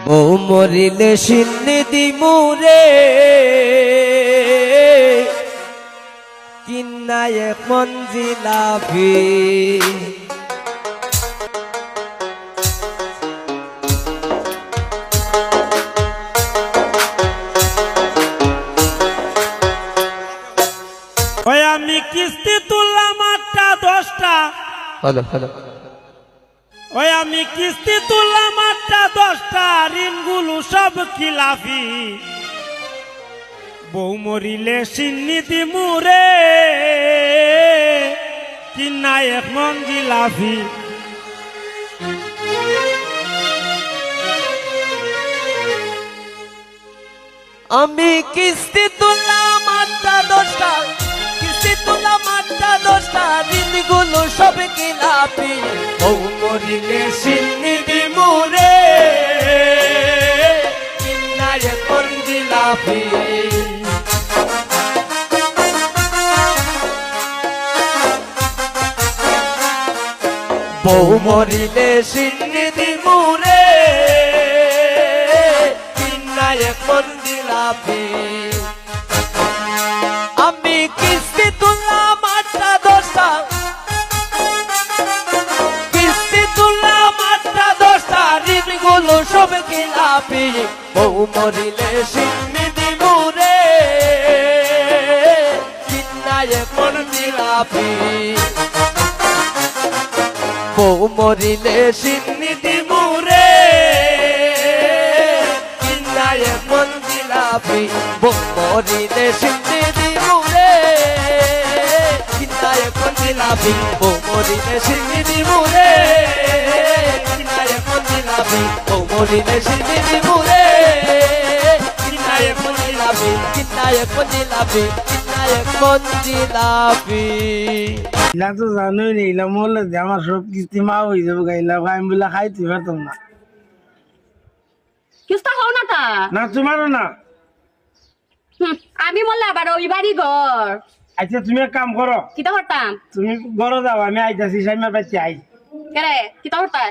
বউ মরিলে সিন্নি দিমুরে কিন্না এখন জিলাপি ওই আমি কিস্তি তুললাম 8টা 10টা হ্যালো হ্যালো ওই আমি কিস্তি তুললাম 8টা 10টা ঋণগুলো সব খিলাফি বউ মরিলে সিন্নি দিমুরে কিনা এক মন জিলাফি আমি কিস্তি তুললাম 8টা 10টা কিস্তি তুললাম 8টা 10টা ঋণগুলো সব খিলাপি বউ মরিলে সিন্নি দিমুরে কিন্না এখন জিলাপি বউ মরিলে সিন্নি দিমুরে কিন্না এখন জিলাপি আমি কিস্তি তুললাম 8টা 10টা কিস্তি তুললাম 8টা 10টা ঋণগুলো সব খিলাপি বউ মরিলে সিন্নি দিমুরে কিন্না এখন জিলাপি বউ মরিলে সিন্নি দিমুরে কিন্না এখন জিলাপি বউ মরিলে সিন্নি দিমুরে কিন্না এখন জিলাপি বউ মরিলে সিন্নি দিমুরে কিন্না এখন জিলাপি বউ মরিলে সিন্নি দিমুরে কিন্না এখন জিলাপি কিন্না এখন জিলাপি কিন্না এখন জিলাপি ইলা তো জানোই নি ইলা মরলে যে আমার সব কিস্তি মা হয়ে যাবো গাইলা আমি বলে খাইতে পারতাম না কিস্তা হও না তা না তোমারও না আমি বললে আবার ওই বাড়ি ঘর আচ্ছা তুমি এক কাম করো কিতা করতাম তুমি ঘরে যাও আমি আইতাছি সাইমার বাচ্চা আই কেরে কিতা করতাম